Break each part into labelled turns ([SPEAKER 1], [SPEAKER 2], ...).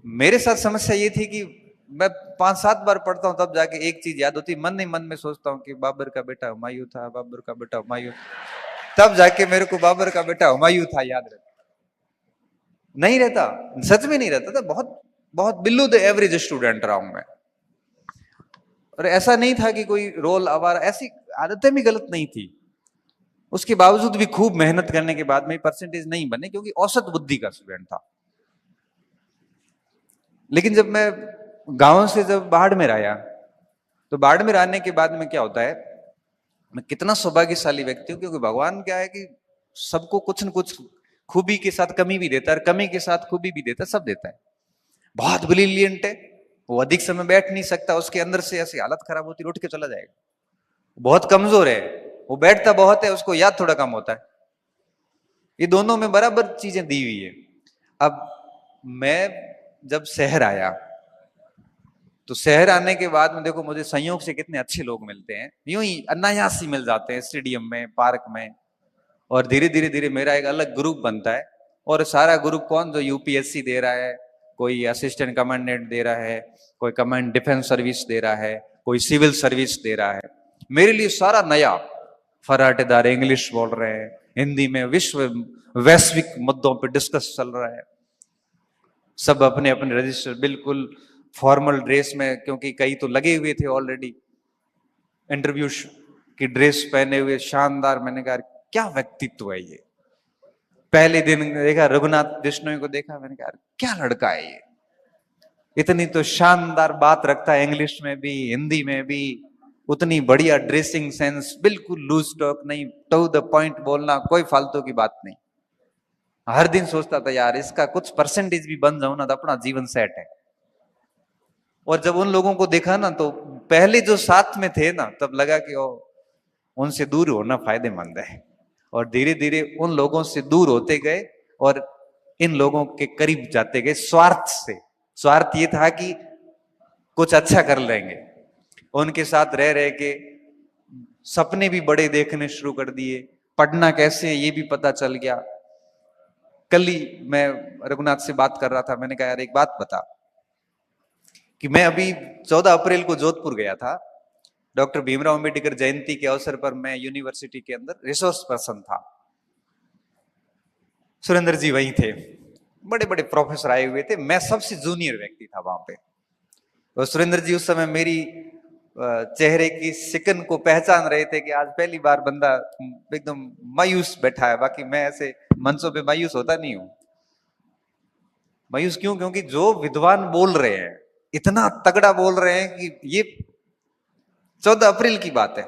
[SPEAKER 1] मेरे साथ समस्या ये थी कि मैं 5-7 बार पढ़ता हूँ तब जाके एक चीज याद होती, मन ही मन में सोचता हूँ कि बाबर का बेटा हुमायूं था, बाबर का बेटा हुमायूं, तब जाके मेरे को बाबर का बेटा हुमायूं था याद रहता। नहीं रहता, सच में नहीं रहता था। बहुत बहुत बिल्लो द एवरेज स्टूडेंट रहा हूं मैं। और ऐसा नहीं था कि कोई रोल आवारा, ऐसी आदतें भी गलत नहीं थी। उसके बावजूद भी खूब मेहनत करने के बाद में परसेंटेज नहीं बने, क्योंकि औसत बुद्धि का स्टूडेंट था। लेकिन जब मैं गांव से जब बाड़मेर आया, तो बाड़मेर आने के बाद में क्या होता है, मैं कितना सौभाग्यशाली व्यक्ति हूं, क्योंकि भगवान क्या है कि सबको कुछ न कुछ खूबी के साथ कमी भी देता है, और कमी के साथ खूबी भी देता है, सब देता है। बहुत ब्रिलियंट है, वो अधिक समय बैठ नहीं सकता, उसके अंदर से ऐसी हालत खराब होती है उठ के चला जाएगा। बहुत कमजोर है, वो बैठता बहुत है, उसको याद थोड़ा कम होता है। ये दोनों में बराबर चीजें दी हुई है। अब मैं जब शहर आया, तो शहर आने के बाद में देखो मुझे संयोग से कितने अच्छे लोग मिलते हैं, यूं ही अनायास ही मिल जाते हैं स्टेडियम में, पार्क में। और धीरे धीरे धीरे मेरा एक अलग ग्रुप बनता है। और सारा ग्रुप कौन, जो यूपीएससी दे रहा है, कोई असिस्टेंट कमांडेंट दे रहा है, कोई कमांड डिफेंस सर्विस दे रहा है, कोई सिविल सर्विस दे रहा है। मेरे लिए सारा नया, फराटेदार इंग्लिश बोल रहे हैं, हिंदी में वैश्विक मुद्दों पर डिस्कस चल रहा है। सब अपने अपने रजिस्टर, बिल्कुल फॉर्मल ड्रेस में, क्योंकि कई तो लगे हुए थे ऑलरेडी इंटरव्यू की ड्रेस पहने हुए, शानदार। मैंने कहा क्या व्यक्तित्व है ये। पहले दिन देखा रघुनाथ बिश्नोई को, देखा, मैंने कहा क्या लड़का है ये, इतनी तो शानदार बात रखता है, इंग्लिश में भी हिंदी में भी, उतनी बढ़िया ड्रेसिंग सेंस, बिल्कुल लूज टॉक नहीं, टू द पॉइंट बोलना, कोई फालतू की बात नहीं। हर दिन सोचता था यार इसका कुछ परसेंटेज भी बन जाऊं ना तो अपना जीवन सेट है। और जब उन लोगों को देखा ना, तो पहले जो साथ में थे ना, तब लगा कि ओ, उनसे दूर होना फायदेमंद है। और धीरे धीरे उन लोगों से दूर होते गए और इन लोगों के करीब जाते गए, स्वार्थ से। स्वार्थ ये था कि कुछ अच्छा कर लेंगे। उनके साथ रह रह के सपने भी बड़े देखने शुरू कर दिए, पढ़ना कैसे है ये भी पता चल गया। कल ही मैं रघुनाथ से बात कर रहा था, मैंने कहा यार एक बात बता, कि मैं अभी 14 अप्रैल को जोधपुर गया था, डॉक्टर भीमराव अंबेडकर जयंती के अवसर पर। मैं यूनिवर्सिटी के अंदर रिसोर्स पर्सन था, सुरेंद्र जी वहीं थे, बड़े बड़े प्रोफेसर आए हुए थे, मैं सबसे जूनियर व्यक्ति था वहां पे। और सुरेंद्र जी उस समय मेरी चेहरे की सिकन को पहचान रहे थे कि आज पहली बार बंदा एकदम मायूस बैठा है। बाकी मैं ऐसे मंचों पे मायूस होता नहीं हूं। मायूस क्यों? क्योंकि जो विद्वान बोल रहे हैं, इतना तगड़ा बोल रहे हैं कि ये 14 अप्रैल की बात है,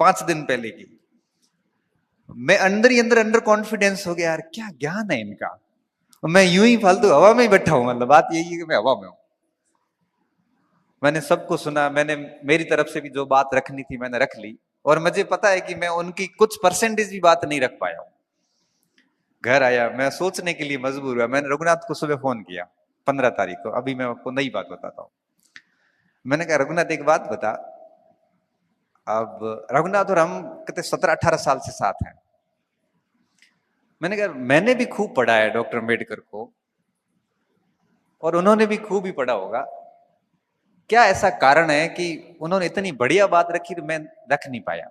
[SPEAKER 1] 5 दिन पहले की। मैं अंदर ही अंदर अंडर कॉन्फिडेंस हो गया, यार क्या ज्ञान है इनका। और मैं यूं ही फालतू हवा में ही बैठा हूं, मतलब बात यही है कि मैं हवा में हूं। मैंने सबको सुना, मैंने मेरी तरफ से भी जो बात रखनी थी मैंने रख ली। और मुझे पता है कि मैं उनकी कुछ परसेंटेज भी बात नहीं रख पाया हूं। घर आया, मैं सोचने के लिए मजबूर हुआ। मैंने रघुनाथ को सुबह फोन किया 15 तारीख को, अभी मैं आपको नई बात बताता हूं। मैंने कहा रघुनाथ एक बात बता, अब रघुनाथ और हम कहते 17-18 साल से साथ हैं। मैंने कहा मैंने भी खूब पढ़ा है डॉक्टर अम्बेडकर को, और उन्होंने भी खूब ही पढ़ा होगा। क्या ऐसा कारण है कि उन्होंने इतनी बढ़िया बात रखी तो मैं रख नहीं पाया?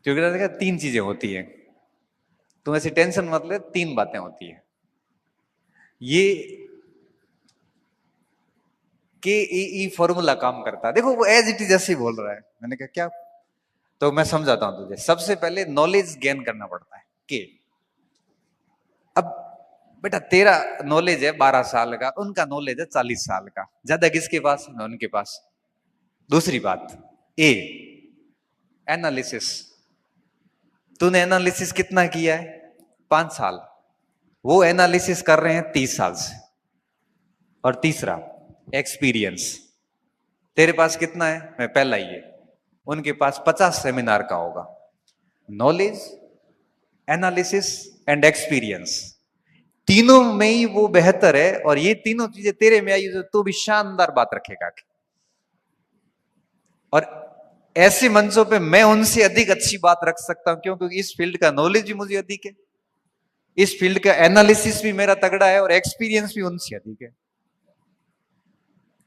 [SPEAKER 1] क्योंकि देखा 3 चीजें होती हैं, तुम ऐसी टेंशन मत ले, 3 बातें होती है। ये के ई फॉर्मूला काम करता है। देखो वो एज इट इज ऐसे ही बोल रहा है। मैंने कहा क्या? तो मैं समझाता हूं तुझे। सबसे पहले नॉलेज गेन करना पड़ता है। के अब बेटा तेरा नॉलेज है 12 साल का, उनका नॉलेज है 40 साल का, ज्यादा किसके पास है? उनके पास। दूसरी बात, ए एनालिसिस। तूने एनालिसिस कितना किया है? 5 साल। वो एनालिसिस कर रहे हैं 30 साल से। और तीसरा, एक्सपीरियंस। तेरे पास कितना है? मैं पहला ही है। उनके पास 50 सेमिनार का होगा। नॉलेज, एनालिसिस एंड एक्सपीरियंस, तीनों में ही वो बेहतर है। और ये तीनों चीजें तेरे में आई तो भी शानदार बात रखेगा। और ऐसे मंचों पे मैं उनसे अधिक अच्छी बात रख सकता हूं। क्यों? क्योंकि इस फील्ड का नॉलेज भी मुझे अधिक है, इस फील्ड का एनालिसिस भी मेरा तगड़ा है और एक्सपीरियंस भी उनसे अधिक है।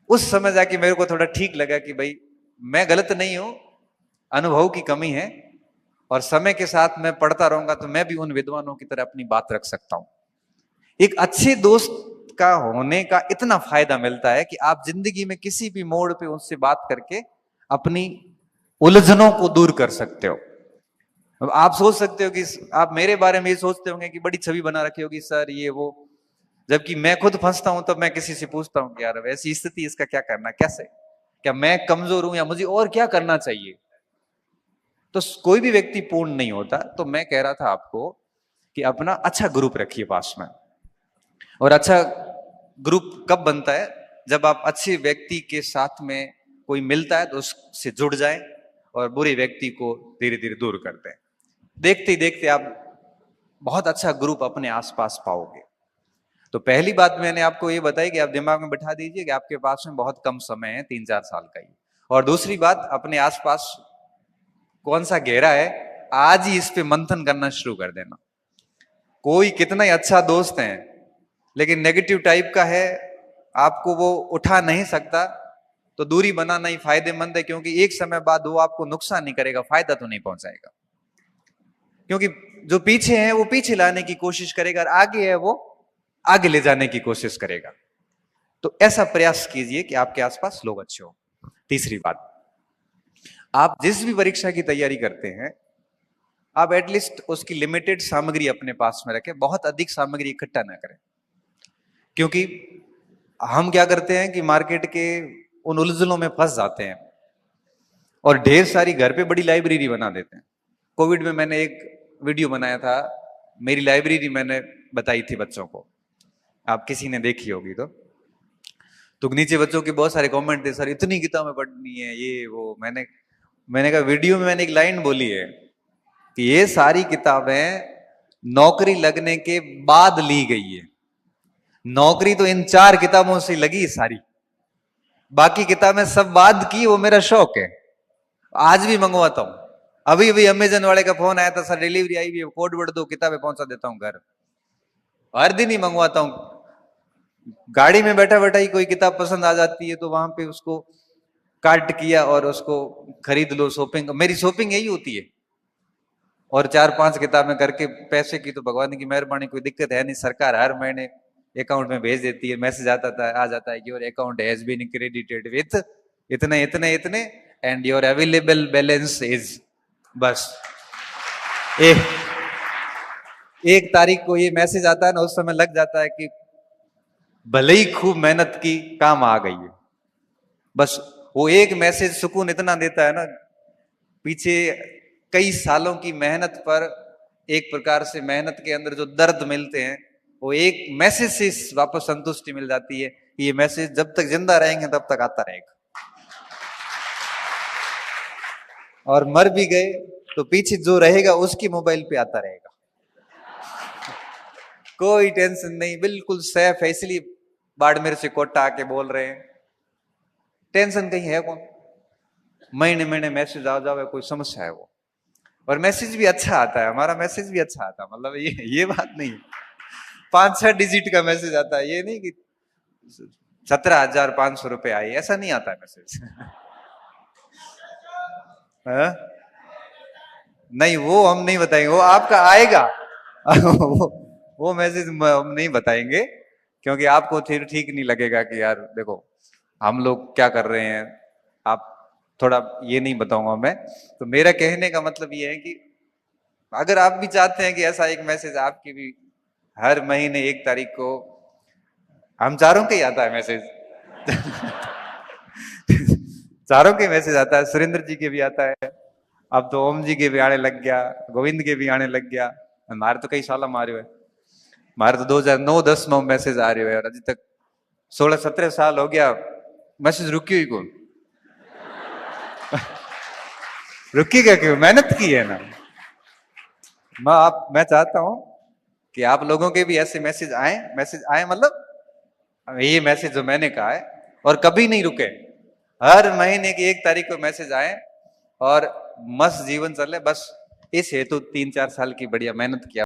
[SPEAKER 1] उस समय जाके मेरे को थोड़ा ठीक लगा कि भाई मैं गलत नहीं हूं, अनुभव की कमी है, और समय के साथ मैं पढ़ता रहूंगा तो मैं भी उन विद्वानों की तरह अपनी बात रख सकता हूं। एक अच्छे दोस्त का होने का इतना फायदा मिलता है कि आप जिंदगी में किसी भी मोड़ पे उससे बात करके अपनी उलझनों को दूर कर सकते हो। अब आप सोच सकते हो कि आप मेरे बारे में ये सोचते होंगे कि बड़ी छवि बना रखी होगी सर ये वो, जबकि मैं खुद फंसता हूं तब मैं किसी से पूछता हूं कि यार ऐसी स्थिति इसका क्या करना, कैसे, क्या मैं कमजोर हूं या मुझे और क्या करना चाहिए। तो कोई भी व्यक्ति पूर्ण नहीं होता। तो मैं कह रहा था आपको कि अपना अच्छा ग्रुप रखिए पास में। और अच्छा ग्रुप कब बनता है, जब आप अच्छे व्यक्ति के साथ में कोई मिलता है तो उससे जुड़ जाए और बुरे व्यक्ति को धीरे धीरे दूर कर दें। देखते ही देखते आप बहुत अच्छा ग्रुप अपने आसपास पाओगे। तो पहली बात मैंने आपको ये बताई कि आप दिमाग में बिठा दीजिए कि आपके पास में बहुत कम समय है, 3-4 साल का ही। और दूसरी बात, अपने आसपास कौन सा घेरा है आज ही इस पे मंथन करना शुरू कर देना। कोई कितना ही अच्छा दोस्त है लेकिन नेगेटिव टाइप का है, आपको वो उठा नहीं सकता, तो दूरी बनाना ही फायदेमंद है, क्योंकि एक समय बाद वो आपको नुकसान नहीं करेगा, फायदा तो नहीं पहुंचाएगा। क्योंकि जो पीछे है वो पीछे लाने की कोशिश करेगा और आगे है वो आगे ले जाने की कोशिश करेगा। तो ऐसा प्रयास कीजिए कि आपके आसपास लोग अच्छे हो। तीसरी बात, आप जिस भी परीक्षा की तैयारी करते हैं आप एटलीस्ट उसकी लिमिटेड सामग्री अपने पास में रखें, बहुत अधिक सामग्री इकट्ठा ना करें। क्योंकि हम क्या करते हैं कि मार्केट के उन उलझनों में फंस जाते हैं और ढेर सारी घर पे बड़ी लाइब्रेरी बना देते हैं। कोविड में मैंने एक वीडियो बनाया था, मेरी लाइब्रेरी मैंने बताई थी बच्चों को, आप किसी ने देखी होगी तो नीचे बच्चों के बहुत सारे कमेंट थे, सर इतनी किताबें पढ़नी है ये वो। मैंने कहा वीडियो में मैंने एक लाइन बोली है कि ये सारी किताबें नौकरी लगने के बाद ली गई है, नौकरी तो इन 4 किताबों से लगी है सारी, बाकी किताबें सब बाद की, वो मेरा शौक है, आज भी मंगवाता हूं। अभी अभी अमेजन वाले का फोन आया था, सर डिलीवरी आई हुई है, कोड वर्ड दो, किताबें पहुंचा देता हूं घर। हर दिन ही मंगवाता हूं। गाड़ी में बैठा बैठा ही कोई किताब पसंद आ जाती है तो वहां पे उसको कार्ट किया और उसको खरीद लो। शॉपिंग, मेरी शॉपिंग यही होती है। और 4-5 किताबें करके पैसे की तो भगवान की मेहरबानी कोई दिक्कत है नहीं, सरकार हर महीने अकाउंट में भेज देती है, मैसेज आ जाता है कि your account has been credited with इतने इतने इतने and your available balance is, बस एक तारीख को ये मैसेज आता है ना, उस समय लग जाता है कि भले ही खूब मेहनत की, काम आ गई है। बस वो एक मैसेज सुकून इतना देता है ना, पीछे कई सालों की मेहनत पर एक प्रकार से मेहनत के अंदर जो दर्द मिलते हैं वो एक मैसेज से वापस संतुष्टि मिल जाती है। ये मैसेज जब तक जिंदा रहेंगे तब तक आता रहेगा, और मर भी गए तो पीछे जो रहेगा उसकी मोबाइल पे आता रहेगा। कोई टेंशन नहीं, बिल्कुल सेफ है। इसलिए बाड़मेर से कोटा आके बोल रहे हैं, टेंशन कहीं है कौन, महीने महीने मैसेज आ जावे, कोई समस्या है वो। और मैसेज भी अच्छा आता है, हमारा मैसेज भी अच्छा आता है, मतलब ये बात नहीं है 5-6 डिजिट का मैसेज आता है, ये नहीं कि 17,500 रुपए आए, ऐसा नहीं आता है मैसेज। नहीं वो हम नहीं बताएंगे, वो आपका आएगा। वो मैसेज हम नहीं बताएंगे, क्योंकि आपको फिर ठीक नहीं लगेगा कि यार देखो हम लोग क्या कर रहे हैं, आप थोड़ा ये नहीं बताऊंगा मैं। तो मेरा कहने का मतलब ये है कि अगर आप भी चाहते हैं कि ऐसा एक मैसेज आपकी भी हर महीने 1 तारीख को, हम चारों के ही आता है मैसेज। चारों के मैसेज आता है, सुरेंद्र जी के भी आता है, अब तो ओम जी के भी आने लग गया, गोविंद के भी आने लग गया। हमारे तो कई साल मारे हुए, हमारे तो 2009-10 में मैसेज आ रहे हो और अभी तक 16-17 साल हो गया, मैसेज रुकी हुई कौन। रुकेगा क्यों, मेहनत की है ना। मैं चाहता हूं कि आप लोगों के भी ऐसे मैसेज आए, मतलब ये मैसेज जो मैंने कहा है, और कभी नहीं रुके, हर महीने की 1 तारीख को मैसेज आए और मस्त जीवन चले। बस इस हेतु 3-4 साल की बढ़िया मेहनत किया।